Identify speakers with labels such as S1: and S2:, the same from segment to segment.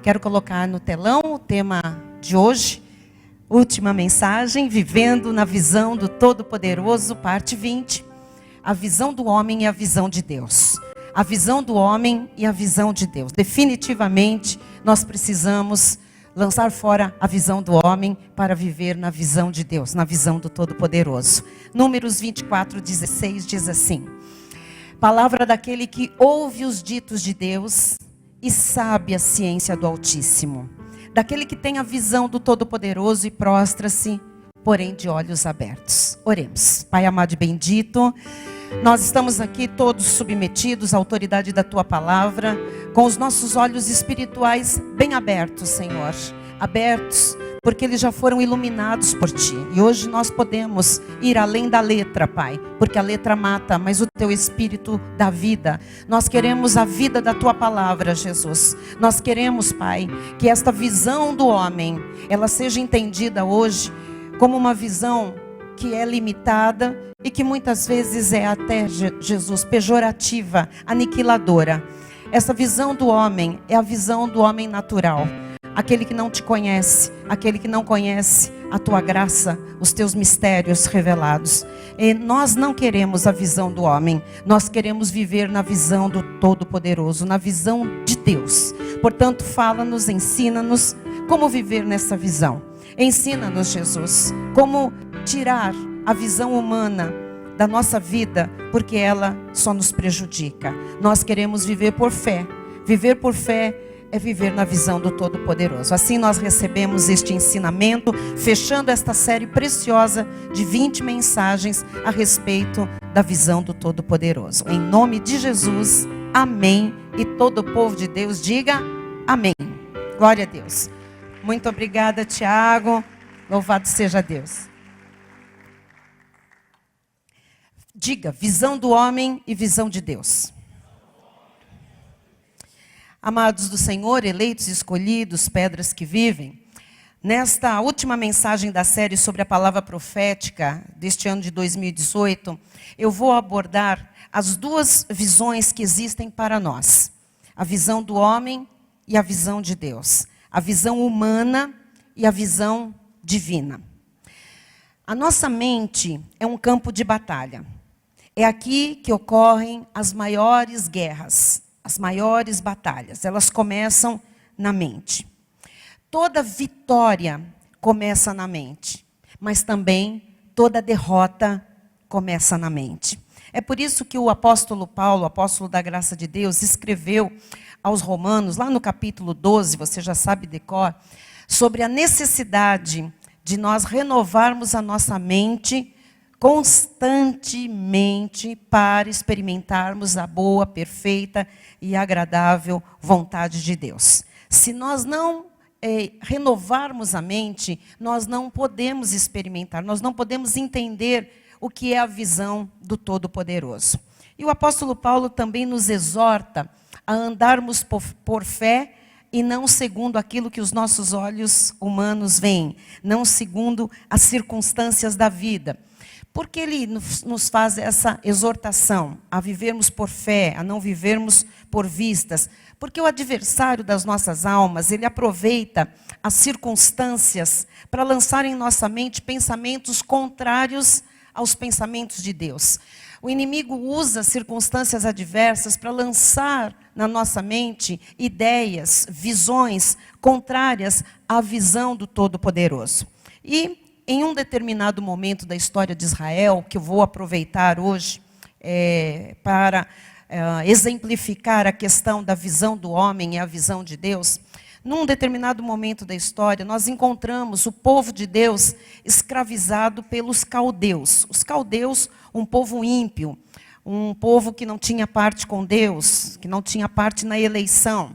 S1: Quero colocar no telão o tema de hoje, última mensagem, vivendo na visão do Todo-Poderoso, parte 20. A visão do homem e a visão de Deus. A visão do homem e a visão de Deus. Definitivamente, nós precisamos lançar fora a visão do homem para viver na visão de Deus, na visão do Todo-Poderoso. Números 24:16 diz assim: palavra daquele que ouve os ditos de Deus e sabe a ciência do Altíssimo. Daquele que tem a visão do Todo-Poderoso e prostra-se, porém de olhos abertos. Oremos. Pai amado e bendito, nós estamos aqui todos submetidos à autoridade da Tua Palavra, com os nossos olhos espirituais bem abertos, Senhor. Abertos, porque eles já foram iluminados por Ti. E hoje nós podemos ir além da letra, Pai, porque a letra mata, mas o Teu Espírito dá vida. Nós queremos a vida da Tua Palavra, Jesus. Nós queremos, Pai, que esta visão do homem, ela seja entendida hoje como uma visão que é limitada e que muitas vezes é até, Jesus, pejorativa, aniquiladora. Essa visão do homem é a visão do homem natural. Aquele que não te conhece, aquele que não conhece a tua graça, os teus mistérios revelados. E nós não queremos a visão do homem, nós queremos viver na visão do Todo-Poderoso, na visão de Deus. Portanto, fala-nos, ensina-nos como viver nessa visão. Ensina-nos, Jesus, como tirar a visão humana da nossa vida, porque ela só nos prejudica. Nós queremos viver por fé. Viver por fé é viver na visão do Todo-Poderoso. Assim nós recebemos este ensinamento, fechando esta série preciosa de 20 mensagens a respeito da visão do Todo-Poderoso. Em nome de Jesus, amém. E todo o povo de Deus diga amém. Glória a Deus. Muito obrigada, Tiago. Louvado seja Deus. Diga, visão do homem e visão de Deus. Amados do Senhor, eleitos e escolhidos, pedras que vivem, nesta última mensagem da série sobre a palavra profética deste ano de 2018, eu vou abordar as duas visões que existem para nós. A visão do homem e a visão de Deus. A visão humana e a visão divina. A nossa mente é um campo de batalha. É aqui que ocorrem as maiores guerras, as maiores batalhas. Elas começam na mente. Toda vitória começa na mente, mas também toda derrota começa na mente. É por isso que o apóstolo Paulo, o apóstolo da graça de Deus, escreveu aos Romanos, lá no capítulo 12, você já sabe de cor, sobre a necessidade de nós renovarmos a nossa mente constantemente para experimentarmos a boa, perfeita e agradável vontade de Deus. Se nós não renovarmos a mente, nós não podemos experimentar, nós não podemos entender o que é a visão do Todo-Poderoso. E o apóstolo Paulo também nos exorta a andarmos por fé e não segundo aquilo que os nossos olhos humanos veem, não segundo as circunstâncias da vida. Por que ele nos faz essa exortação a vivermos por fé, a não vivermos por vistas? Porque o adversário das nossas almas, ele aproveita as circunstâncias para lançar em nossa mente pensamentos contrários aos pensamentos de Deus. O inimigo usa circunstâncias adversas para lançar na nossa mente ideias, visões contrárias à visão do Todo-Poderoso. E em um determinado momento da história de Israel, que eu vou aproveitar hoje para exemplificar a questão da visão do homem e a visão de Deus, num determinado momento da história, nós encontramos o povo de Deus escravizado pelos caldeus. Os caldeus, um povo ímpio, um povo que não tinha parte com Deus, que não tinha parte na eleição.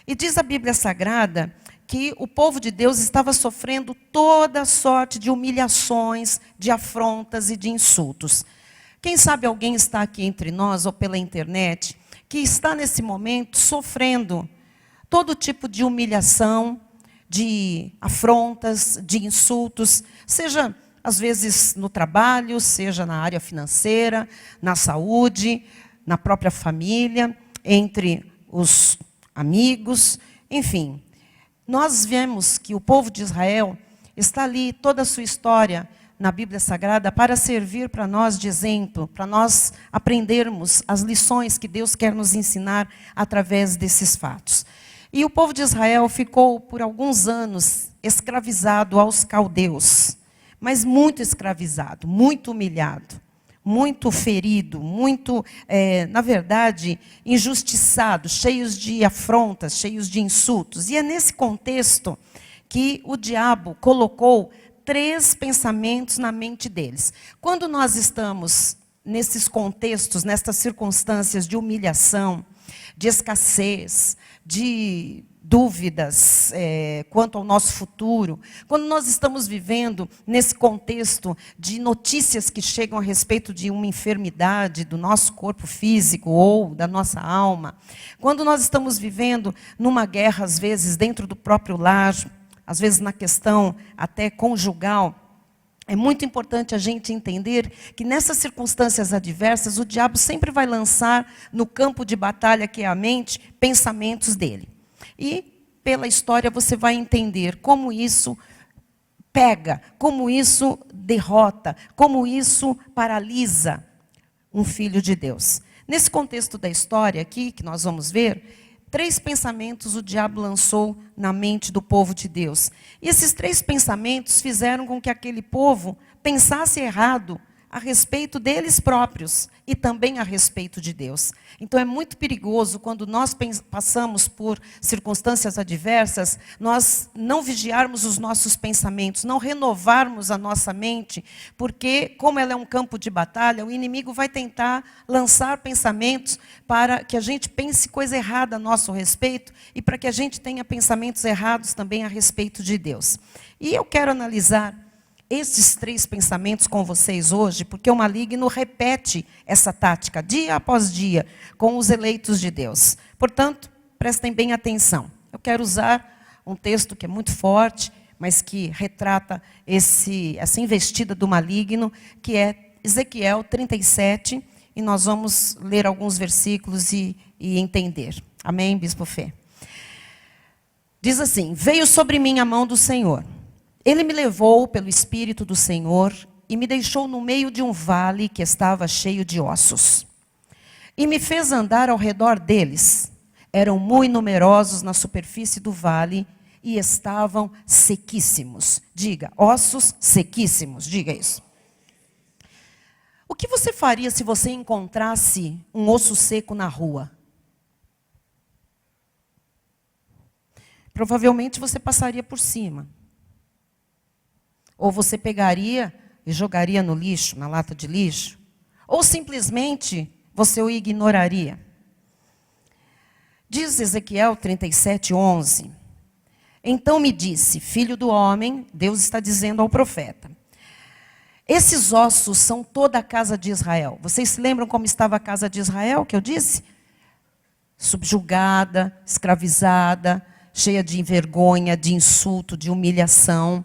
S1: E diz a Bíblia Sagrada que o povo de Deus estava sofrendo toda sorte de humilhações, de afrontas e de insultos. Quem sabe alguém está aqui entre nós ou pela internet que está nesse momento sofrendo todo tipo de humilhação, de afrontas, de insultos, seja às vezes no trabalho, seja na área financeira, na saúde, na própria família, entre os amigos, Enfim, nós vemos que o povo de Israel está ali, toda a sua história na Bíblia Sagrada, para servir para nós de exemplo, para nós aprendermos as lições que Deus quer nos ensinar através desses fatos. E o povo de Israel ficou por alguns anos escravizado aos caldeus, mas muito escravizado, muito humilhado, muito ferido, muito, na verdade, injustiçado, cheios de afrontas, cheios de insultos. E é nesse contexto que o diabo colocou 3 pensamentos na mente deles. Quando nós estamos nesses contextos, nessas circunstâncias de humilhação, de escassez, de dúvidas quanto ao nosso futuro, quando nós estamos vivendo nesse contexto de notícias que chegam a respeito de uma enfermidade do nosso corpo físico ou da nossa alma, quando nós estamos vivendo numa guerra, às vezes, dentro do próprio lar, às vezes na questão até conjugal, é muito importante a gente entender que nessas circunstâncias adversas, o diabo sempre vai lançar no campo de batalha, que é a mente, pensamentos dele. E pela história você vai entender como isso pega, como isso derrota, como isso paralisa um filho de Deus. Nesse contexto da história aqui, que nós vamos ver, 3 pensamentos o diabo lançou na mente do povo de Deus. E esses 3 pensamentos fizeram com que aquele povo pensasse errado a respeito deles próprios e também a respeito de Deus. Então é muito perigoso quando nós passamos por circunstâncias adversas, nós não vigiarmos os nossos pensamentos, não renovarmos a nossa mente, porque como ela é um campo de batalha, o inimigo vai tentar lançar pensamentos para que a gente pense coisa errada a nosso respeito e para que a gente tenha pensamentos errados também a respeito de Deus. E eu quero analisar esses 3 pensamentos com vocês hoje, porque o maligno repete essa tática dia após dia com os eleitos de Deus. Portanto, prestem bem atenção. Eu quero usar um texto que é muito forte, mas que retrata essa investida do maligno, que é Ezequiel 37, e nós vamos ler alguns versículos e entender. Amém, Bispo Fê? Diz assim: veio sobre mim a mão do Senhor. Ele me levou pelo Espírito do Senhor e me deixou no meio de um vale que estava cheio de ossos. E me fez andar ao redor deles. Eram muito numerosos na superfície do vale e estavam sequíssimos. Diga, ossos sequíssimos, diga isso. O que você faria se você encontrasse um osso seco na rua? Provavelmente você passaria por cima. Ou você pegaria e jogaria no lixo, na lata de lixo. Ou simplesmente você o ignoraria. Diz Ezequiel 37:11. Então me disse, filho do homem, Deus está dizendo ao profeta, esses ossos são toda a casa de Israel. Vocês se lembram como estava a casa de Israel, que eu disse? Subjugada, escravizada, cheia de vergonha, de insulto, de humilhação.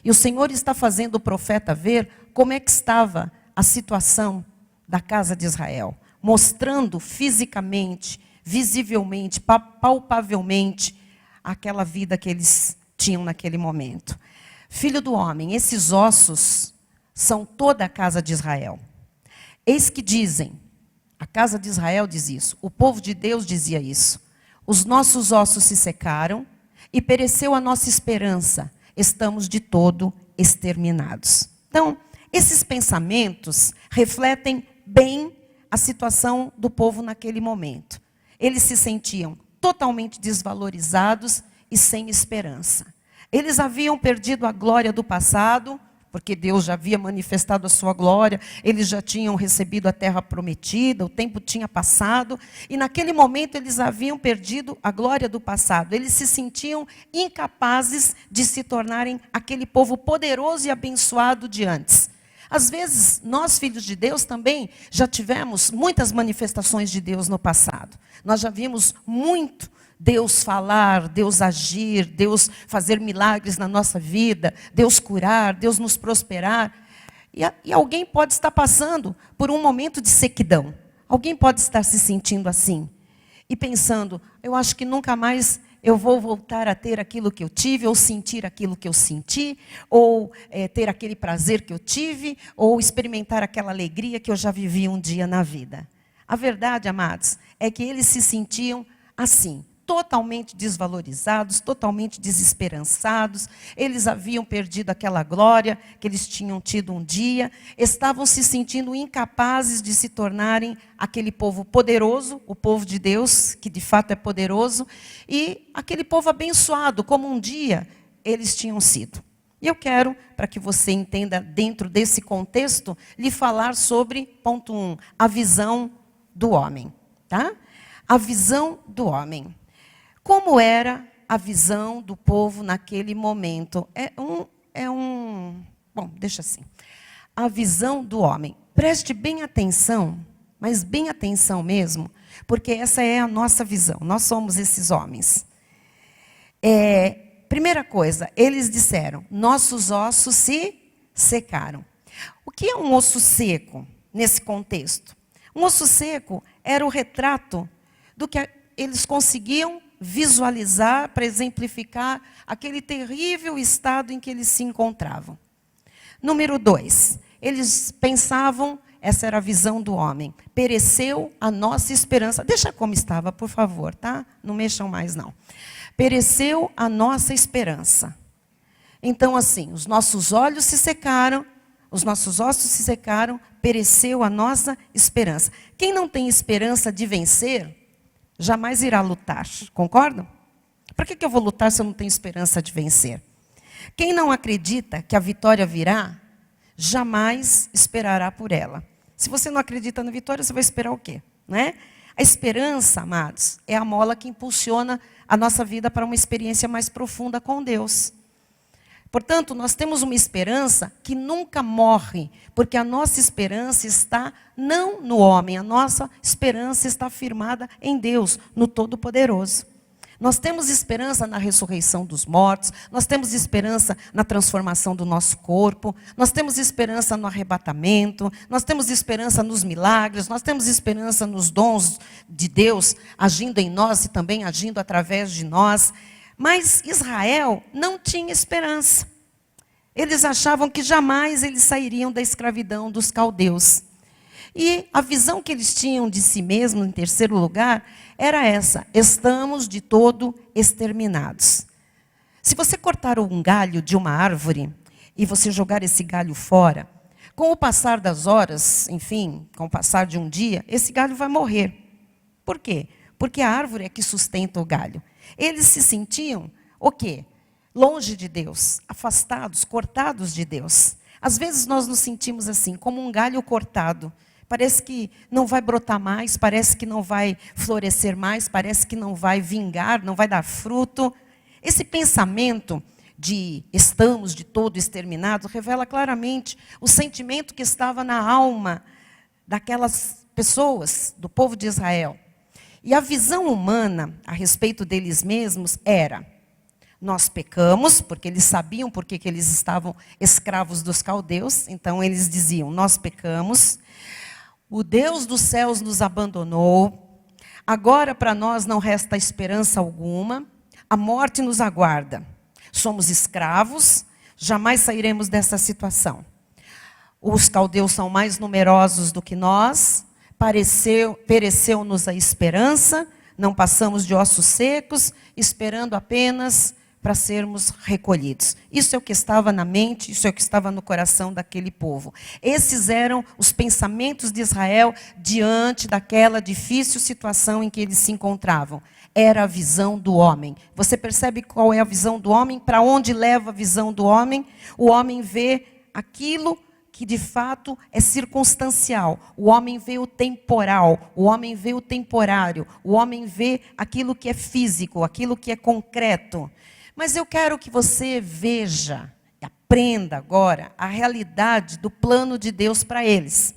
S1: E o Senhor está fazendo o profeta ver como é que estava a situação da casa de Israel. Mostrando fisicamente, visivelmente, palpavelmente, aquela vida que eles tinham naquele momento. Filho do homem, esses ossos são toda a casa de Israel. Eis que dizem, a casa de Israel diz isso, o povo de Deus dizia isso. Os nossos ossos se secaram e pereceu a nossa esperança. Estamos de todo exterminados. Então, esses pensamentos refletem bem a situação do povo naquele momento. Eles se sentiam totalmente desvalorizados e sem esperança. Eles haviam perdido a glória do passado, porque Deus já havia manifestado a sua glória, eles já tinham recebido a terra prometida, o tempo tinha passado, e naquele momento eles haviam perdido a glória do passado. Eles se sentiam incapazes de se tornarem aquele povo poderoso e abençoado de antes. Às vezes, nós, filhos de Deus, também já tivemos muitas manifestações de Deus no passado. Nós já vimos muito Deus falar, Deus agir, Deus fazer milagres na nossa vida, Deus curar, Deus nos prosperar. E alguém pode estar passando por um momento de sequidão. Alguém pode estar se sentindo assim. E pensando, eu acho que nunca mais eu vou voltar a ter aquilo que eu tive, ou sentir aquilo que eu senti, ou ter aquele prazer que eu tive, ou experimentar aquela alegria que eu já vivi um dia na vida. A verdade, amados, é que eles se sentiam assim, totalmente desvalorizados, totalmente desesperançados. Eles haviam perdido aquela glória que eles tinham tido um dia. Estavam se sentindo incapazes de se tornarem aquele povo poderoso, o povo de Deus, que de fato é poderoso, e aquele povo abençoado, como um dia eles tinham sido. E eu quero, para que você entenda dentro desse contexto, lhe falar sobre, ponto 1, a visão do homem. Tá? A visão do homem. Como era a visão do povo naquele momento? Bom, deixa assim. A visão do homem. Preste bem atenção, mas bem atenção mesmo, porque essa é a nossa visão. Nós somos esses homens. Primeira coisa, eles disseram, nossos ossos se secaram. O que é um osso seco nesse contexto? Um osso seco era o retrato do que eles conseguiam visualizar para exemplificar aquele terrível estado em que eles se encontravam. Número 2, eles pensavam, essa era a visão do homem, pereceu a nossa esperança. Deixa como estava, por favor, tá? Não mexam mais, não. Pereceu a nossa esperança. Então, assim, os nossos olhos se secaram, os nossos ossos se secaram, pereceu a nossa esperança. Quem não tem esperança de vencer, jamais irá lutar, concordam? Para que eu vou lutar se eu não tenho esperança de vencer? Quem não acredita que a vitória virá, jamais esperará por ela. Se você não acredita na vitória, você vai esperar o quê? Né? A esperança, amados, é a mola que impulsiona a nossa vida para uma experiência mais profunda com Deus. Portanto, nós temos uma esperança que nunca morre, porque a nossa esperança está não no homem, a nossa esperança está firmada em Deus, no Todo-Poderoso. Nós temos esperança na ressurreição dos mortos, nós temos esperança na transformação do nosso corpo, nós temos esperança no arrebatamento, nós temos esperança nos milagres, nós temos esperança nos dons de Deus agindo em nós e também agindo através de nós. Mas Israel não tinha esperança. Eles achavam que jamais eles sairiam da escravidão dos caldeus. E a visão que eles tinham de si mesmos, em terceiro lugar, era essa: estamos de todo exterminados. Se você cortar um galho de uma árvore e você jogar esse galho fora, com o passar das horas, enfim, com o passar de um dia, esse galho vai morrer. Por quê? Porque a árvore é que sustenta o galho. Eles se sentiam, o quê? Longe de Deus, afastados, cortados de Deus. Às vezes nós nos sentimos assim, como um galho cortado. Parece que não vai brotar mais, parece que não vai florescer mais, parece que não vai vingar, não vai dar fruto. Esse pensamento de estamos de todo exterminados revela claramente o sentimento que estava na alma daquelas pessoas, do povo de Israel. E a visão humana a respeito deles mesmos era: nós pecamos, porque eles sabiam por que eles estavam escravos dos caldeus, então eles diziam, nós pecamos, o Deus dos céus nos abandonou, agora para nós não resta esperança alguma, a morte nos aguarda, somos escravos, jamais sairemos dessa situação. Os caldeus são mais numerosos do que nós, pereceu-nos a esperança, não passamos de ossos secos, esperando apenas para sermos recolhidos. Isso é o que estava na mente, isso é o que estava no coração daquele povo. Esses eram os pensamentos de Israel diante daquela difícil situação em que eles se encontravam. Era a visão do homem. Você percebe qual é a visão do homem? Para onde leva a visão do homem? O homem vê aquilo que de fato é circunstancial. O homem vê o temporal, o homem vê o temporário, o homem vê aquilo que é físico, aquilo que é concreto. Mas eu quero que você veja, aprenda agora a realidade do plano de Deus para eles.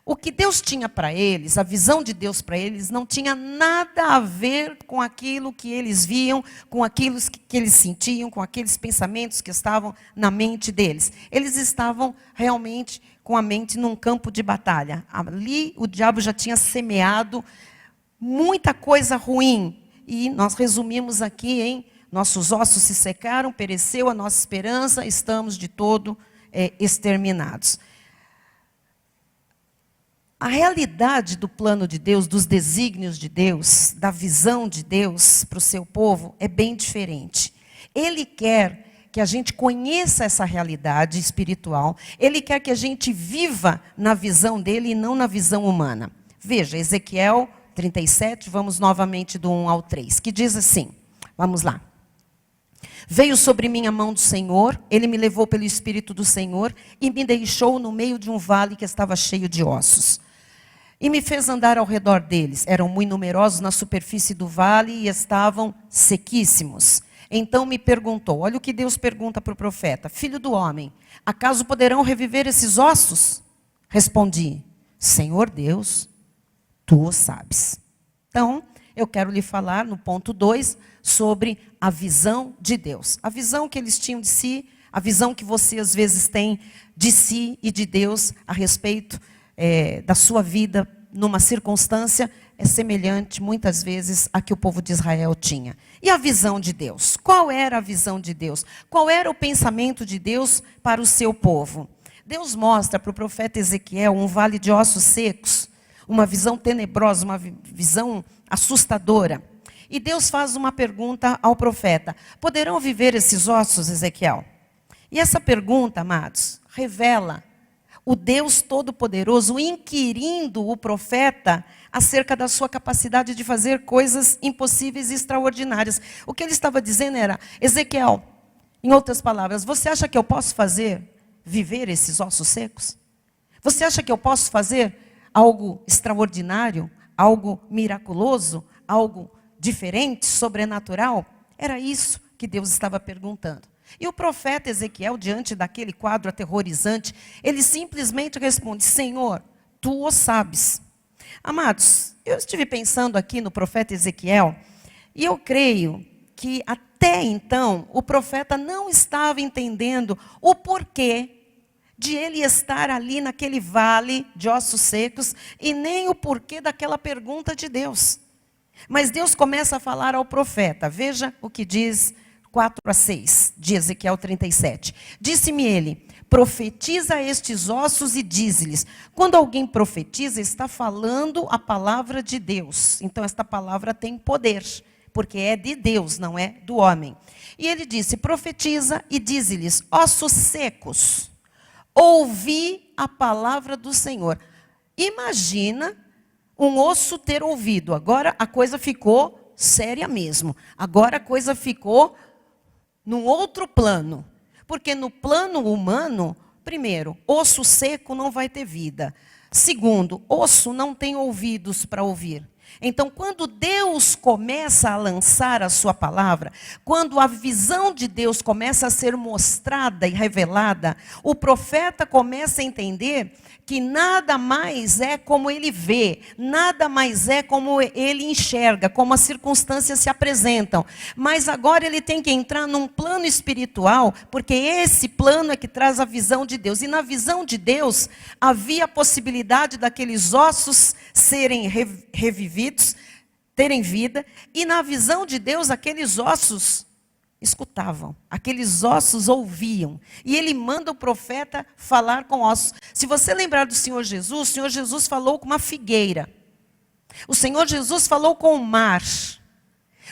S1: O que Deus tinha para eles, a visão de Deus para eles, não tinha nada a ver com aquilo que eles viam, com aquilo que eles sentiam, com aqueles pensamentos que estavam na mente deles. Eles estavam realmente com a mente num campo de batalha. Ali o diabo já tinha semeado muita coisa ruim. e nós resumimos aqui em nossos ossos se secaram, pereceu a nossa esperança, estamos de todo exterminados. A realidade do plano de Deus, dos desígnios de Deus, da visão de Deus para o seu povo é bem diferente. Ele quer que a gente conheça essa realidade espiritual, Ele quer que a gente viva na visão dele e não na visão humana. Veja, Ezequiel 37, vamos novamente do 1 ao 3, que diz assim, vamos lá. Veio sobre mim a mão do Senhor, Ele me levou pelo Espírito do Senhor e me deixou no meio de um vale que estava cheio de ossos. E me fez andar ao redor deles. Eram muito numerosos na superfície do vale e estavam sequíssimos. Então me perguntou, olha o que Deus pergunta para o profeta. Filho do homem, acaso poderão reviver esses ossos? Respondi, Senhor Deus, tu o sabes. Então, eu quero lhe falar no ponto 2 sobre a visão de Deus. A visão que eles tinham de si, a visão que você às vezes tem de si e de Deus a respeito da sua vida numa circunstância é semelhante muitas vezes a que o povo de Israel tinha. E a visão de Deus? Qual era a visão de Deus? Qual era o pensamento de Deus para o seu povo? Deus mostra para o profeta Ezequiel um vale de ossos secos, uma visão tenebrosa, uma visão assustadora. E Deus faz uma pergunta ao profeta: poderão viver esses ossos, Ezequiel? E essa pergunta, amados, revela o Deus Todo-Poderoso inquirindo o profeta acerca da sua capacidade de fazer coisas impossíveis e extraordinárias. O que ele estava dizendo era, Ezequiel, em outras palavras, você acha que eu posso viver esses ossos secos? Você acha que eu posso fazer algo extraordinário, algo miraculoso, algo diferente, sobrenatural? Era isso que Deus estava perguntando. E o profeta Ezequiel, diante daquele quadro aterrorizante, ele simplesmente responde, Senhor, tu o sabes. Amados, eu estive pensando aqui no profeta Ezequiel, e eu creio que até então o profeta não estava entendendo o porquê de ele estar ali naquele vale de ossos secos, e nem o porquê daquela pergunta de Deus. Mas Deus começa a falar ao profeta, veja o que diz 4-6, de Ezequiel 37. Disse-me ele, profetiza estes ossos e dize-lhes. Quando alguém profetiza, está falando a palavra de Deus. Então esta palavra tem poder, porque é de Deus, não é do homem. E ele disse, profetiza e dize-lhes, ossos secos, ouvi a palavra do Senhor. Imagina um osso ter ouvido. Agora a coisa ficou séria mesmo. Agora a coisa ficou num outro plano. Porque no plano humano, primeiro, osso seco não vai ter vida. Segundo, osso não tem ouvidos para ouvir. Então, quando Deus começa a lançar a sua palavra, quando a visão de Deus começa a ser mostrada e revelada, o profeta começa a entender que nada mais é como ele vê, nada mais é como ele enxerga, como as circunstâncias se apresentam. Mas agora ele tem que entrar num plano espiritual, porque esse plano é que traz a visão de Deus. E na visão de Deus, havia a possibilidade daqueles ossos serem revividos, terem vida, e na visão de Deus, aqueles ossos escutavam, aqueles ossos ouviam, e ele manda o profeta falar com ossos. Se você lembrar do Senhor Jesus, o Senhor Jesus falou com uma figueira, o Senhor Jesus falou com o mar,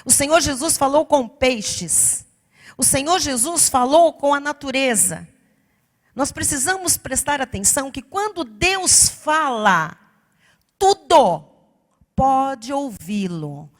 S1: o Senhor Jesus falou com peixes, o Senhor Jesus falou com a natureza. Nós precisamos prestar atenção que quando Deus fala, tudo pode ouvi-lo.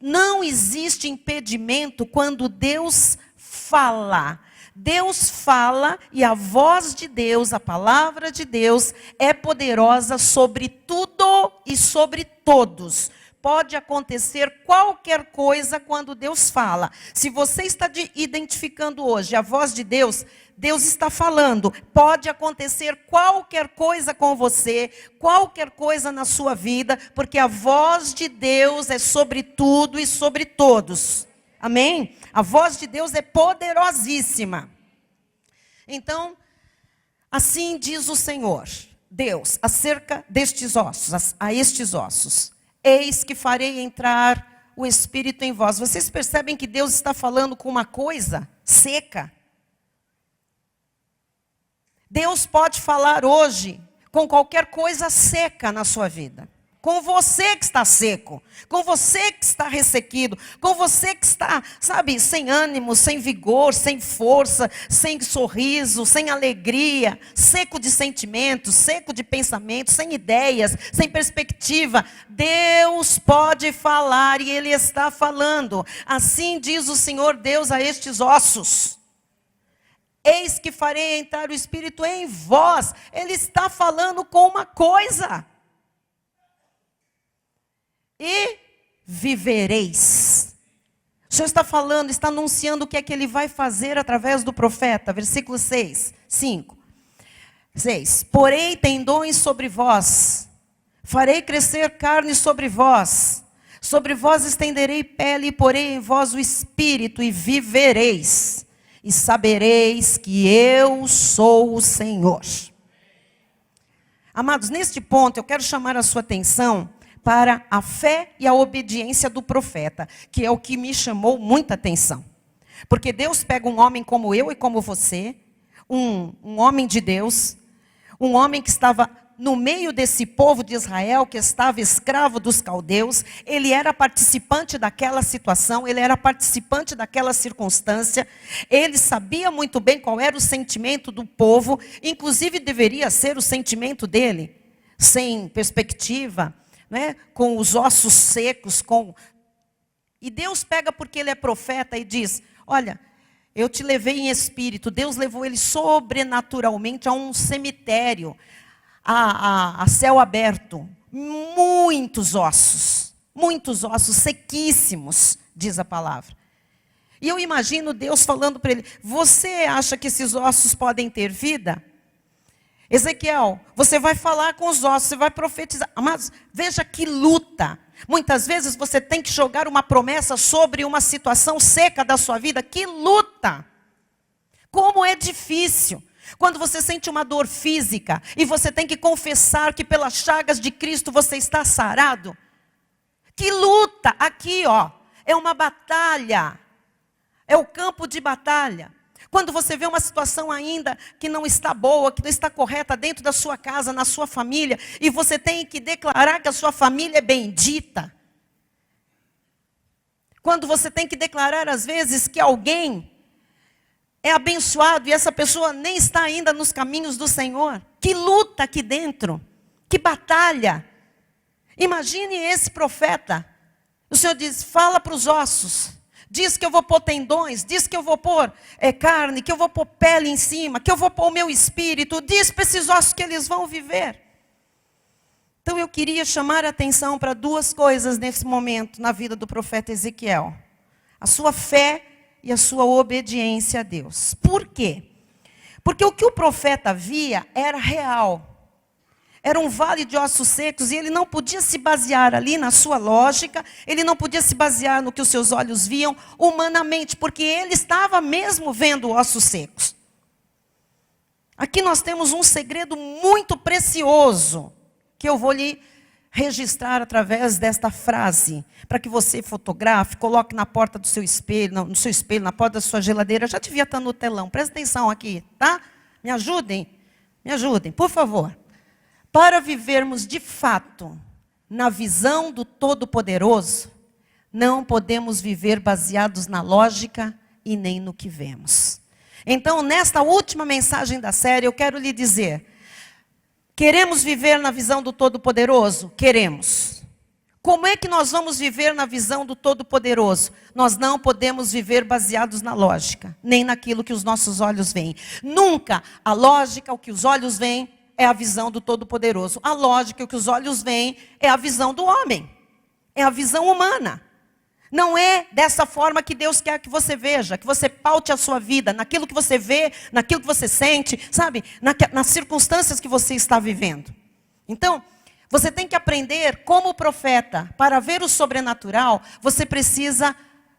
S1: Não existe impedimento quando Deus fala. Deus fala e a voz de Deus, a palavra de Deus, é poderosa sobre tudo e sobre todos. Pode acontecer qualquer coisa quando Deus fala. Se você está identificando hoje a voz de Deus, Deus está falando. Pode acontecer qualquer coisa com você, qualquer coisa na sua vida, porque a voz de Deus é sobre tudo e sobre todos. Amém? A voz de Deus é poderosíssima. Então, assim diz o Senhor, Deus, acerca destes ossos, a estes ossos. Eis que farei entrar o Espírito em vós. Vocês percebem que Deus está falando com uma coisa seca? Deus pode falar hoje com qualquer coisa seca na sua vida. Com você que está seco, com você que está ressequido, com você que está, sabe, sem ânimo, sem vigor, sem força, sem sorriso, sem alegria, seco de sentimentos, seco de pensamentos, sem ideias, sem perspectiva. Deus pode falar e Ele está falando. Assim diz o Senhor Deus a estes ossos: eis que farei entrar o Espírito em vós. Ele está falando com uma coisa. E vivereis. O Senhor está falando, está anunciando o que é que Ele vai fazer através do profeta. Versículo 5. Porei tendões sobre vós, farei crescer carne sobre vós estenderei pele, e porei em vós o Espírito, e vivereis, e sabereis que eu sou o Senhor. Amados, neste ponto eu quero chamar a sua atenção para a fé e a obediência do profeta, que é o que me chamou muita atenção. Porque Deus pega um homem como eu e como você, um homem de Deus, um homem que estava no meio desse povo de Israel, que estava escravo dos caldeus. Ele era participante daquela situação, ele era participante daquela circunstância, ele sabia muito bem qual era o sentimento do povo, inclusive deveria ser o sentimento dele, sem perspectiva, né, com os ossos secos, e Deus pega porque ele é profeta e diz: olha, eu te levei em espírito. Deus levou ele sobrenaturalmente a um cemitério, a céu aberto, muitos ossos sequíssimos, diz a palavra. E eu imagino Deus falando para ele: você acha que esses ossos podem ter vida? Ezequiel, você vai falar com os ossos, você vai profetizar. Mas veja que luta. Muitas vezes você tem que jogar uma promessa sobre uma situação seca da sua vida. Que luta! Como é difícil. Quando você sente uma dor física e você tem que confessar que pelas chagas de Cristo você está sarado. Que luta! Aqui, ó, é uma batalha. É o campo de batalha. Quando você vê uma situação ainda que não está boa, que não está correta dentro da sua casa, na sua família, e você tem que declarar que a sua família é bendita. Quando você tem que declarar, às vezes, que alguém é abençoado e essa pessoa nem está ainda nos caminhos do Senhor. Que luta aqui dentro, que batalha. Imagine esse profeta. O Senhor diz: fala para os ossos. Diz que eu vou pôr tendões, diz que eu vou pôr carne, que eu vou pôr pele em cima, que eu vou pôr o meu espírito. Diz para esses ossos que eles vão viver. Então eu queria chamar a atenção para duas coisas nesse momento na vida do profeta Ezequiel: a sua fé e a sua obediência a Deus. Por quê? Porque o que o profeta via era real. Era um vale de ossos secos e ele não podia se basear ali na sua lógica, ele não podia se basear no que os seus olhos viam humanamente, porque ele estava mesmo vendo ossos secos. Aqui nós temos um segredo muito precioso, que eu vou lhe registrar através desta frase, para que você fotografe, coloque na porta do seu espelho, no seu espelho, na porta da sua geladeira. Já devia estar no telão, presta atenção aqui, tá? Me ajudem, por favor. Para vivermos de fato na visão do Todo-Poderoso, não podemos viver baseados na lógica e nem no que vemos. Então, nesta última mensagem da série, eu quero lhe dizer: queremos viver na visão do Todo-Poderoso? Queremos. Como é que nós vamos viver na visão do Todo-Poderoso? Nós não podemos viver baseados na lógica, nem naquilo que os nossos olhos veem. Nunca a lógica, o que os olhos veem, é a visão do Todo-Poderoso. A lógica, o que os olhos veem, é a visão do homem. É a visão humana. Não é dessa forma que Deus quer que você veja, que você paute a sua vida, naquilo que você vê, naquilo que você sente, sabe? Nas circunstâncias que você está vivendo. Então, você tem que aprender como profeta. Para ver o sobrenatural, você precisa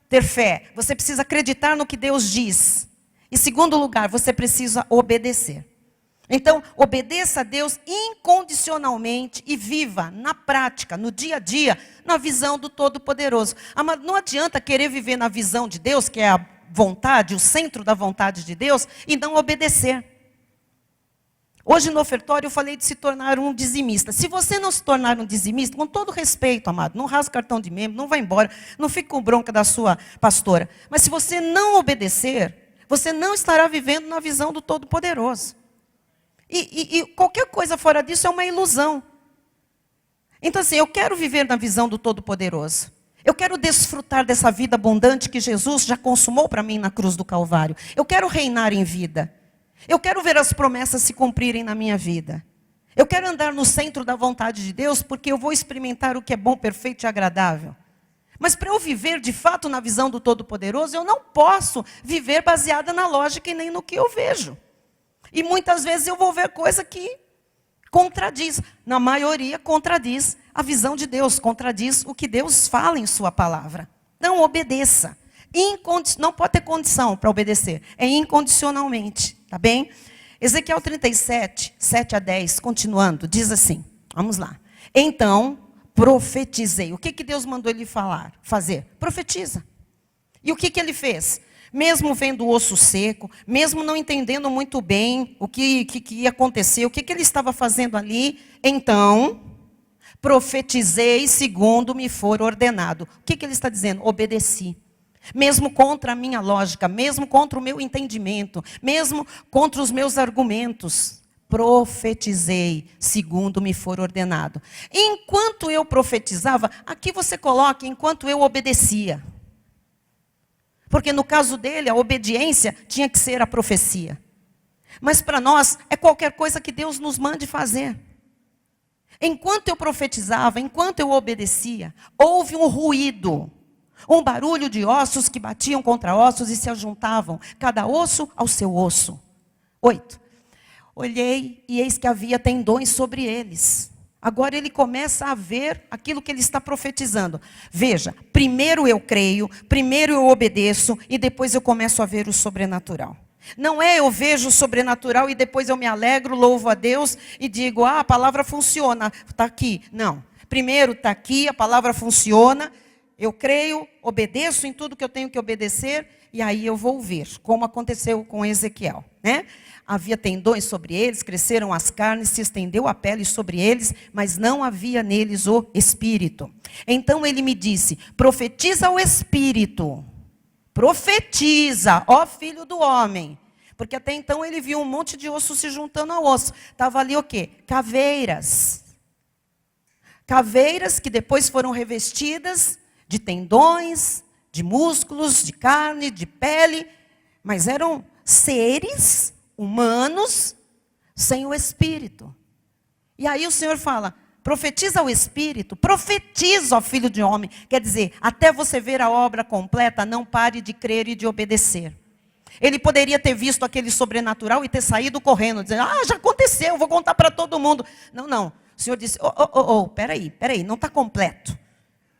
S1: ter fé. Você precisa acreditar no que Deus diz. Em segundo lugar, você precisa obedecer. Então, obedeça a Deus incondicionalmente e viva na prática, no dia a dia, na visão do Todo-Poderoso. Mas não adianta querer viver na visão de Deus, que é a vontade, o centro da vontade de Deus, e não obedecer. Hoje no ofertório eu falei de se tornar um dizimista. Se você não se tornar um dizimista, com todo respeito, amado, não rasga cartão de membro, não vai embora, não fique com bronca da sua pastora. Mas se você não obedecer, você não estará vivendo na visão do Todo-Poderoso. E qualquer coisa fora disso é uma ilusão. Então assim, eu quero viver na visão do Todo-Poderoso. Eu quero desfrutar dessa vida abundante que Jesus já consumou para mim na cruz do Calvário. Eu quero reinar em vida. Eu quero ver as promessas se cumprirem na minha vida. Eu quero andar no centro da vontade de Deus, porque eu vou experimentar o que é bom, perfeito e agradável. Mas para eu viver de fato na visão do Todo-Poderoso, eu não posso viver baseada na lógica e nem no que eu vejo. E muitas vezes eu vou ver coisa que contradiz, na maioria contradiz a visão de Deus, contradiz o que Deus fala em sua palavra. Não obedeça. Não pode ter condição para obedecer. É incondicionalmente, tá bem? Ezequiel 37, 7 a 10, continuando, diz assim, vamos lá. Então, profetizei. O que Deus mandou ele fazer? Profetiza. E o que ele fez? Mesmo vendo o osso seco, mesmo não entendendo muito bem o que ia acontecer, o que ele estava fazendo ali, então, profetizei segundo me for ordenado. O que ele está dizendo? Obedeci. Mesmo contra a minha lógica, mesmo contra o meu entendimento, mesmo contra os meus argumentos, profetizei segundo me for ordenado. Enquanto eu profetizava, aqui você coloca enquanto eu obedecia. Porque no caso dele, a obediência tinha que ser a profecia. Mas para nós, é qualquer coisa que Deus nos mande fazer. Enquanto eu profetizava, enquanto eu obedecia, houve um ruído. Um barulho de ossos que batiam contra ossos e se ajuntavam, cada osso ao seu osso. 8. Olhei e eis que havia tendões sobre eles. Agora ele começa a ver aquilo que ele está profetizando. Veja, primeiro eu creio, primeiro eu obedeço e depois eu começo a ver o sobrenatural. Não é eu vejo o sobrenatural e depois eu me alegro, louvo a Deus e digo, a palavra funciona, está aqui. Não, primeiro está aqui, a palavra funciona. Eu creio, obedeço em tudo que eu tenho que obedecer, e aí eu vou ver, como aconteceu com Ezequiel, né? Havia tendões sobre eles, cresceram as carnes, se estendeu a pele sobre eles, mas não havia neles o Espírito. Então ele me disse, profetiza o Espírito, profetiza, ó filho do homem. Porque até então ele viu um monte de osso se juntando ao osso. Estava ali o quê? Caveiras. Caveiras que depois foram revestidas de tendões, de músculos, de carne, de pele, mas eram seres humanos sem o Espírito. E aí o Senhor fala, profetiza o Espírito, profetiza, ó filho de homem. Quer dizer, até você ver a obra completa, não pare de crer e de obedecer. Ele poderia ter visto aquele sobrenatural e ter saído correndo, dizendo, já aconteceu, vou contar para todo mundo. Não. O Senhor disse, peraí, não está completo.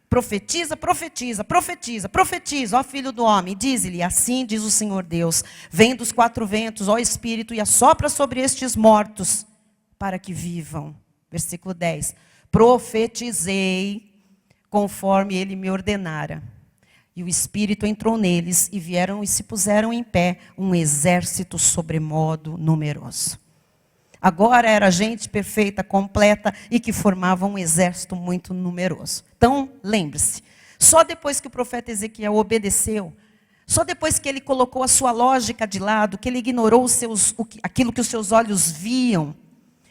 S1: Profetiza, profetiza, profetiza, profetiza, ó filho do homem, diz-lhe, assim diz o Senhor Deus, vem dos quatro ventos, ó Espírito, e assopra sobre estes mortos, para que vivam. Versículo 10, profetizei, conforme ele me ordenara, e o Espírito entrou neles, e vieram e se puseram em pé, um exército sobremodo numeroso. Agora era gente perfeita, completa e que formava um exército muito numeroso. Então, lembre-se, só depois que o profeta Ezequiel obedeceu, só depois que ele colocou a sua lógica de lado, que ele ignorou aquilo que os seus olhos viam,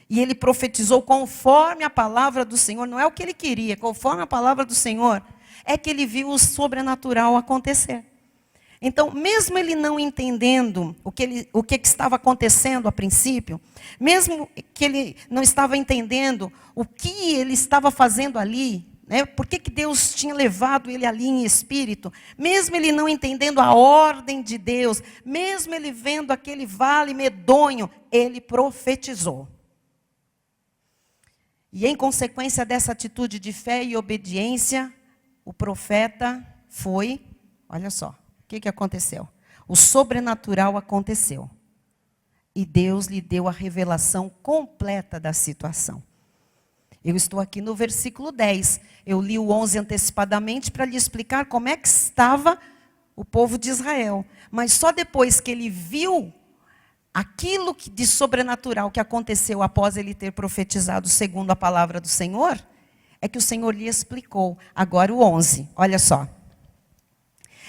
S1: e ele profetizou conforme a palavra do Senhor, não é o que ele queria, conforme a palavra do Senhor, é que ele viu o sobrenatural acontecer. Então, mesmo ele não entendendo o que estava acontecendo a princípio, mesmo que ele não estava entendendo o que ele estava fazendo ali, né? Por que Deus tinha levado ele ali em espírito, mesmo ele não entendendo a ordem de Deus, mesmo ele vendo aquele vale medonho, ele profetizou. E em consequência dessa atitude de fé e obediência, o profeta foi, olha só. O que aconteceu? O sobrenatural aconteceu. E Deus lhe deu a revelação completa da situação. Eu estou aqui no versículo 10. Eu li o 11 antecipadamente para lhe explicar como é que estava o povo de Israel. Mas só depois que ele viu aquilo de sobrenatural que aconteceu após ele ter profetizado segundo a palavra do Senhor, é que o Senhor lhe explicou. Agora o 11, olha só.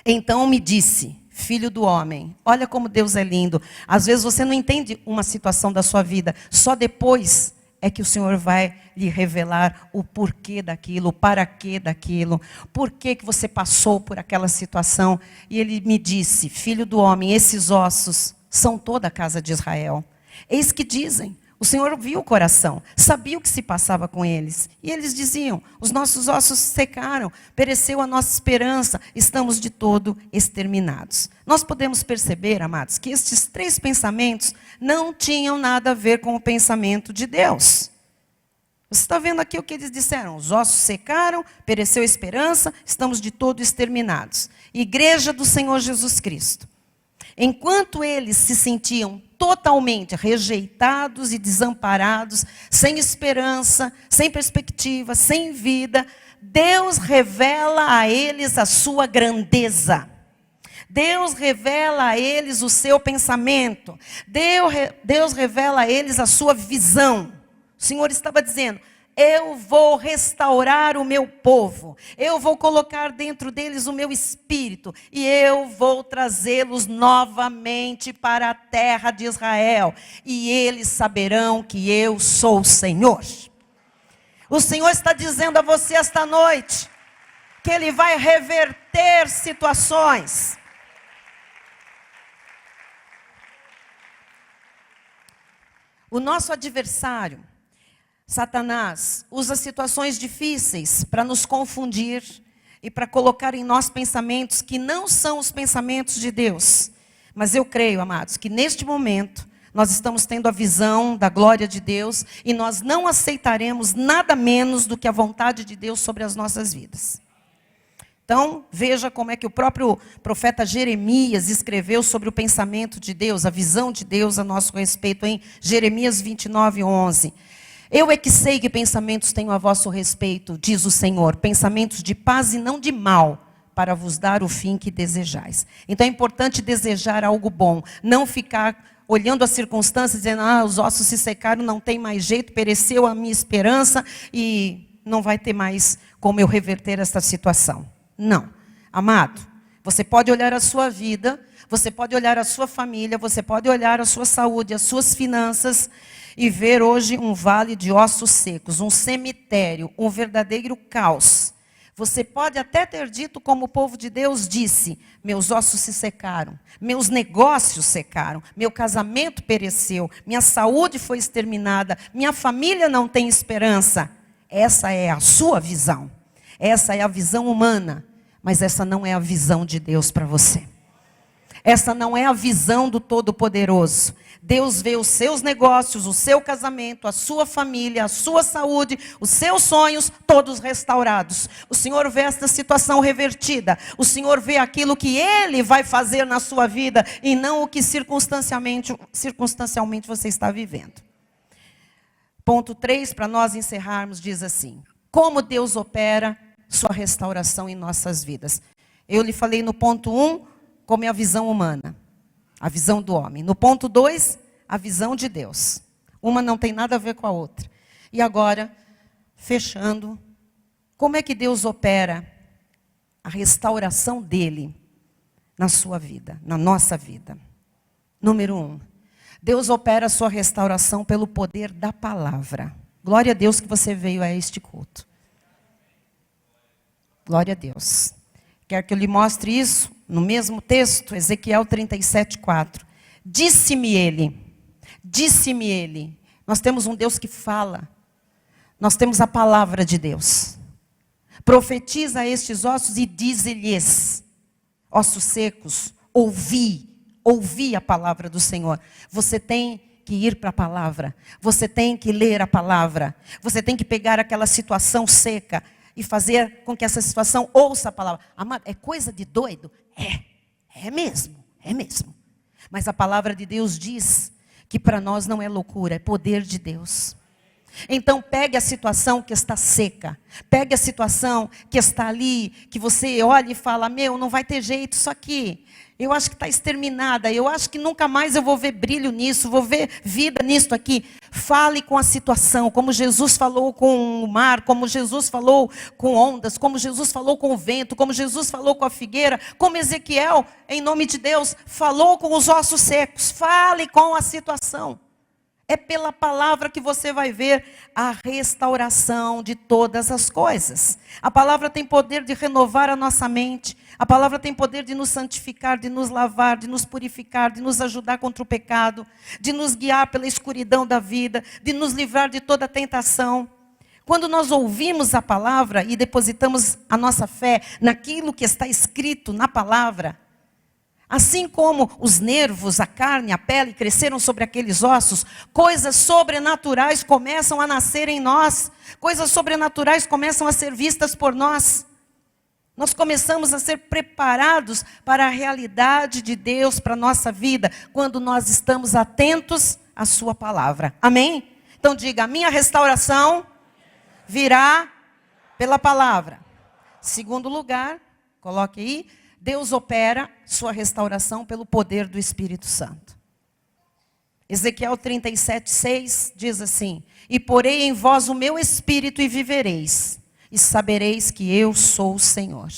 S1: Então me disse, filho do homem, olha como Deus é lindo. Às vezes você não entende uma situação da sua vida, só depois é que o Senhor vai lhe revelar o porquê daquilo, o para quê daquilo, por que você passou por aquela situação. E ele me disse, filho do homem, esses ossos são toda a casa de Israel. Eis que dizem, o Senhor viu o coração, sabia o que se passava com eles. E eles diziam, os nossos ossos secaram, pereceu a nossa esperança, estamos de todo exterminados. Nós podemos perceber, amados, que estes 3 pensamentos não tinham nada a ver com o pensamento de Deus. Você está vendo aqui o que eles disseram? Os ossos secaram, pereceu a esperança, estamos de todo exterminados. Igreja do Senhor Jesus Cristo. Enquanto eles se sentiam totalmente rejeitados e desamparados, sem esperança, sem perspectiva, sem vida, Deus revela a eles a sua grandeza. Deus revela a eles o seu pensamento. Deus revela a eles a sua visão. O Senhor estava dizendo, eu vou restaurar o meu povo. Eu vou colocar dentro deles o meu espírito. E eu vou trazê-los novamente para a terra de Israel. E eles saberão que eu sou o Senhor. O Senhor está dizendo a você esta noite, que Ele vai reverter situações. O nosso adversário, Satanás, usa situações difíceis para nos confundir e para colocar em nós pensamentos que não são os pensamentos de Deus. Mas eu creio, amados, que neste momento nós estamos tendo a visão da glória de Deus e nós não aceitaremos nada menos do que a vontade de Deus sobre as nossas vidas. Então, veja como é que o próprio profeta Jeremias escreveu sobre o pensamento de Deus, a visão de Deus a nosso respeito em Jeremias 29:11. Eu é que sei que pensamentos tenho a vosso respeito, diz o Senhor, pensamentos de paz e não de mal, para vos dar o fim que desejais. Então é importante desejar algo bom, não ficar olhando as circunstâncias, dizendo, os ossos se secaram, não tem mais jeito, pereceu a minha esperança e não vai ter mais como eu reverter esta situação. Não, amado, você pode olhar a sua vida, você pode olhar a sua família, você pode olhar a sua saúde, as suas finanças e ver hoje um vale de ossos secos, um cemitério, um verdadeiro caos. Você pode até ter dito como o povo de Deus disse, meus ossos se secaram, meus negócios secaram, meu casamento pereceu, minha saúde foi exterminada, minha família não tem esperança. Essa é a sua visão, essa é a visão humana, mas essa não é a visão de Deus para você. Essa não é a visão do Todo-Poderoso. Deus vê os seus negócios, o seu casamento, a sua família, a sua saúde, os seus sonhos, todos restaurados. O Senhor vê esta situação revertida. O Senhor vê aquilo que Ele vai fazer na sua vida e não o que circunstancialmente você está vivendo. Ponto 3, para nós encerrarmos, diz assim: como Deus opera sua restauração em nossas vidas. Eu lhe falei no ponto 1, como é a visão humana, a visão do homem. No ponto 2, a visão de Deus. Uma não tem nada a ver com a outra. E agora, fechando, como é que Deus opera a restauração dele na sua vida, na nossa vida? Número 1, Deus opera a sua restauração pelo poder da palavra. Glória a Deus que você veio a este culto. Glória a Deus. Quer que eu lhe mostre isso? No mesmo texto, Ezequiel 37:4. Disse-me ele. Nós temos um Deus que fala. Nós temos a palavra de Deus. Profetiza a estes ossos e dize-lhes, ossos secos, ouvi a palavra do Senhor. Você tem que ir para a palavra. Você tem que ler a palavra. Você tem que pegar aquela situação seca e fazer com que essa situação ouça a palavra. Amado, é coisa de doido? É mesmo. Mas a palavra de Deus diz que para nós não é loucura, é poder de Deus. Então pegue a situação que está seca, pegue a situação que está ali, que você olha e fala, não vai ter jeito isso aqui. Eu acho que está exterminada, eu acho que nunca mais eu vou ver brilho nisso, vou ver vida nisso aqui. Fale com a situação, como Jesus falou com o mar, como Jesus falou com ondas, como Jesus falou com o vento, como Jesus falou com a figueira, como Ezequiel, em nome de Deus, falou com os ossos secos. Fale com a situação. É pela palavra que você vai ver a restauração de todas as coisas. A palavra tem poder de renovar a nossa mente. A palavra tem poder de nos santificar, de nos lavar, de nos purificar, de nos ajudar contra o pecado, de nos guiar pela escuridão da vida, de nos livrar de toda tentação. Quando nós ouvimos a palavra e depositamos a nossa fé naquilo que está escrito na palavra, assim como os nervos, a carne, a pele cresceram sobre aqueles ossos, coisas sobrenaturais começam a nascer em nós. Coisas sobrenaturais começam a ser vistas por nós. Nós começamos a ser preparados para a realidade de Deus para a nossa vida, quando nós estamos atentos à sua palavra. Amém? Então diga, a minha restauração virá pela palavra. Segundo lugar, coloque aí, Deus opera sua restauração pelo poder do Espírito Santo. Ezequiel 37:6 diz assim, e porei em vós o meu espírito e vivereis, e sabereis que eu sou o Senhor.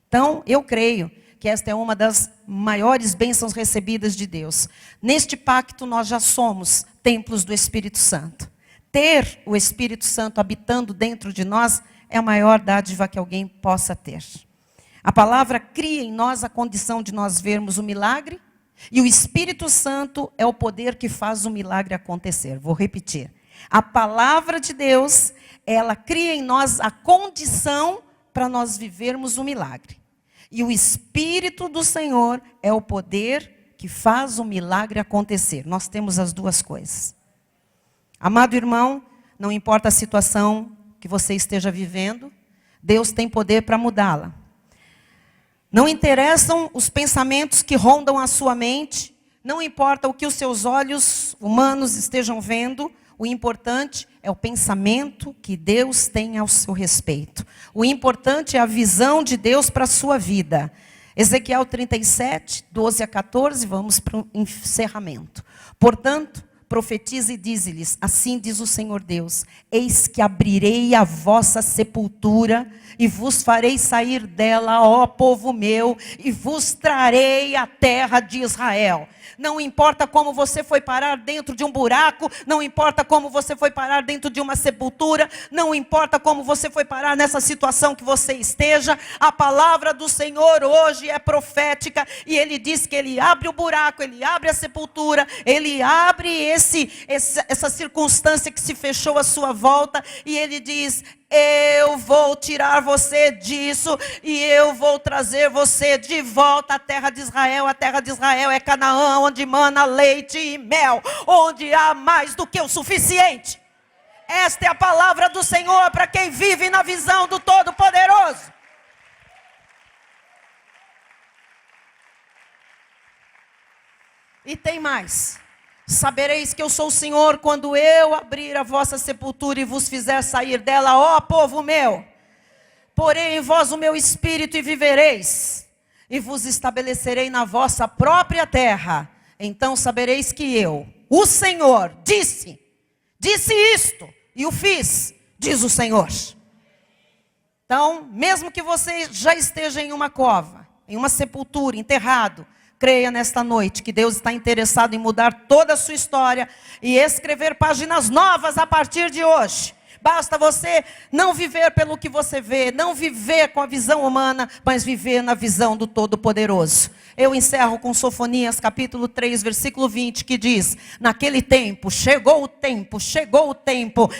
S1: Então, eu creio que esta é uma das maiores bênçãos recebidas de Deus. Neste pacto nós já somos templos do Espírito Santo. Ter o Espírito Santo habitando dentro de nós é a maior dádiva que alguém possa ter. A palavra cria em nós a condição de nós vermos o milagre, e o Espírito Santo é o poder que faz o milagre acontecer. Vou repetir. A palavra de Deus, ela cria em nós a condição para nós vivermos o milagre. E o Espírito do Senhor é o poder que faz o milagre acontecer. Nós temos as duas coisas. Amado irmão, não importa a situação que você esteja vivendo, Deus tem poder para mudá-la. Não interessam os pensamentos que rondam a sua mente, não importa o que os seus olhos humanos estejam vendo, o importante é o pensamento que Deus tem ao seu respeito. O importante é a visão de Deus para a sua vida. Ezequiel 37, 12 a 14, vamos para o encerramento. Portanto, profetiza e dize-lhes, assim diz o Senhor Deus, eis que abrirei a vossa sepultura e vos farei sair dela, ó povo meu, e vos trarei a terra de Israel. Não importa como você foi parar dentro de um buraco, não importa como você foi parar dentro de uma sepultura, não importa como você foi parar nessa situação que você esteja, a palavra do Senhor hoje é profética, e Ele diz que Ele abre o buraco, Ele abre a sepultura, Ele abre essa circunstância que se fechou à sua volta, e Ele diz, eu vou tirar você disso e eu vou trazer você de volta à terra de Israel. A terra de Israel é Canaã, onde mana leite e mel, onde há mais do que o suficiente. Esta é a palavra do Senhor para quem vive na visão do Todo-Poderoso. E tem mais. Sabereis que eu sou o Senhor quando eu abrir a vossa sepultura e vos fizer sair dela, ó povo meu. Porém em vós o meu espírito e vivereis, e vos estabelecerei na vossa própria terra. Então sabereis que eu, o Senhor, disse isto e o fiz, diz o Senhor. Então, mesmo que você já esteja em uma cova, em uma sepultura, enterrado, creia nesta noite que Deus está interessado em mudar toda a sua história e escrever páginas novas a partir de hoje. Basta você não viver pelo que você vê, não viver com a visão humana, mas viver na visão do Todo-Poderoso. Eu encerro com Sofonias capítulo 3, versículo 20, que diz, naquele tempo, chegou o tempo,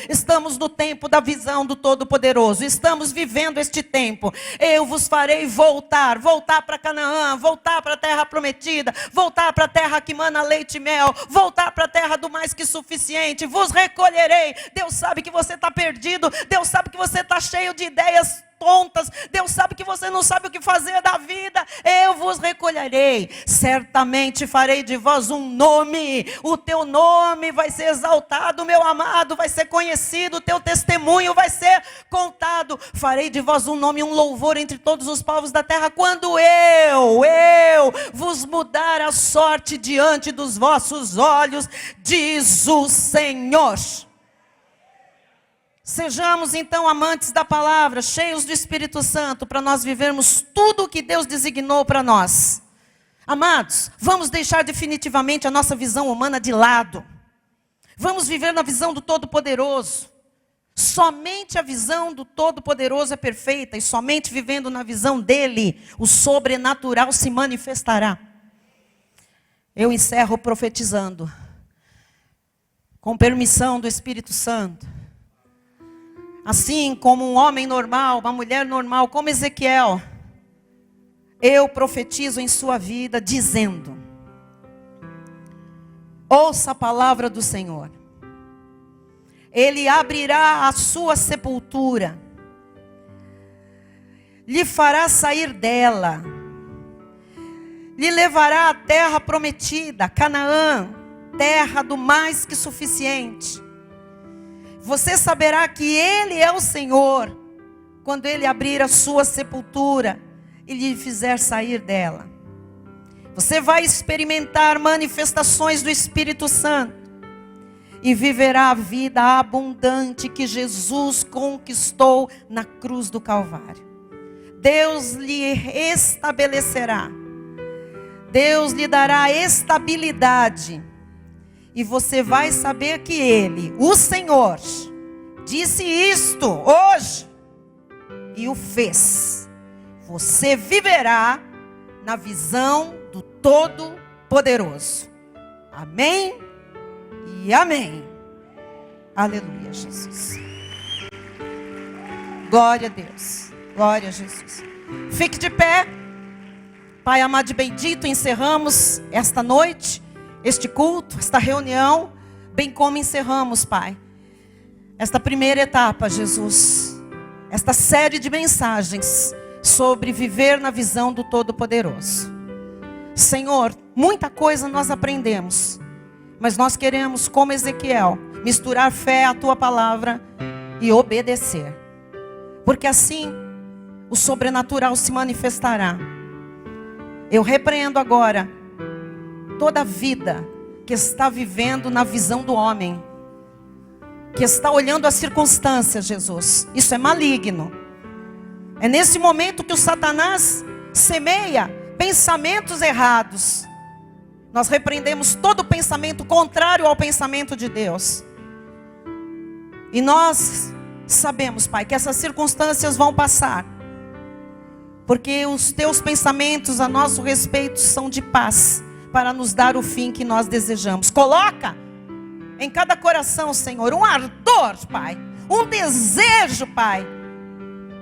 S1: estamos no tempo da visão do Todo-Poderoso, estamos vivendo este tempo, eu vos farei voltar para Canaã, voltar para a terra prometida, voltar para a terra que mana leite e mel, voltar para a terra do mais que suficiente, vos recolherei. Deus sabe que você está perdido, Deus sabe que você está cheio de ideias tontas. Deus sabe que você não sabe o que fazer da vida. Eu vos recolherei. Certamente farei de vós um nome. O teu nome vai ser exaltado, meu amado, vai ser conhecido. O teu testemunho vai ser contado. Farei de vós um nome, um louvor entre todos os povos da terra. Quando eu vos mudar a sorte diante dos vossos olhos, diz o Senhor. Sejamos então amantes da palavra, cheios do Espírito Santo, para nós vivermos tudo o que Deus designou para nós. Amados, vamos deixar definitivamente a nossa visão humana de lado. Vamos viver na visão do Todo-Poderoso. Somente a visão do Todo-Poderoso é perfeita, e somente vivendo na visão dele, o sobrenatural se manifestará. Eu encerro profetizando, com permissão do Espírito Santo. Assim como um homem normal, uma mulher normal, como Ezequiel, eu profetizo em sua vida dizendo: ouça a palavra do Senhor. Ele abrirá a sua sepultura, lhe fará sair dela, lhe levará à terra prometida, Canaã, terra do mais que suficiente. Você saberá que Ele é o Senhor, quando Ele abrir a sua sepultura e lhe fizer sair dela. Você vai experimentar manifestações do Espírito Santo e viverá a vida abundante que Jesus conquistou na cruz do Calvário. Deus lhe estabelecerá, Deus lhe dará estabilidade. E você vai saber que Ele, o Senhor, disse isto hoje e o fez. Você viverá na visão do Todo-Poderoso. Amém e amém. Aleluia, Jesus. Glória a Deus. Glória a Jesus. Fique de pé. Pai amado e bendito, encerramos esta noite, este culto, esta reunião, bem como encerramos, Pai, esta primeira etapa, Jesus, esta série de mensagens sobre viver na visão do Todo-Poderoso. Senhor, muita coisa nós aprendemos, mas nós queremos, como Ezequiel, misturar fé à Tua palavra e obedecer, porque assim o sobrenatural se manifestará. Eu repreendo agora toda vida que está vivendo na visão do homem, que está olhando as circunstâncias, Jesus. Isso é maligno. É nesse momento que o Satanás semeia pensamentos errados. Nós repreendemos todo pensamento contrário ao pensamento de Deus. E nós sabemos, Pai, que essas circunstâncias vão passar, porque os Teus pensamentos a nosso respeito são de paz, para nos dar o fim que nós desejamos. Coloca em cada coração, Senhor, um ardor, Pai, um desejo, Pai,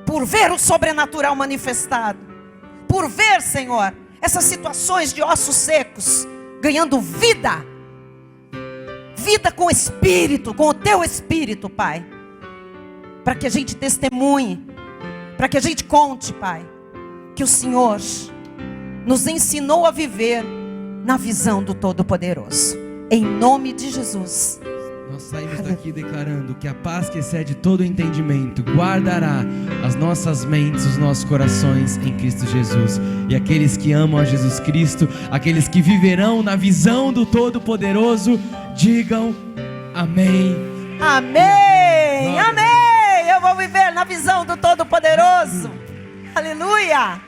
S1: por ver o sobrenatural manifestado, por ver, Senhor, essas situações de ossos secos ganhando vida, vida com o Espírito, com o Teu Espírito, Pai, para que a gente testemunhe, para que a gente conte, Pai, que o Senhor nos ensinou a viver na visão do Todo-Poderoso. Em nome de Jesus.
S2: Nós saímos daqui declarando que a paz que excede todo entendimento guardará as nossas mentes, os nossos corações em Cristo Jesus. E aqueles que amam a Jesus Cristo, aqueles que viverão na visão do Todo-Poderoso, digam amém.
S1: Amém, amém. Eu vou viver na visão do Todo-Poderoso. Aleluia.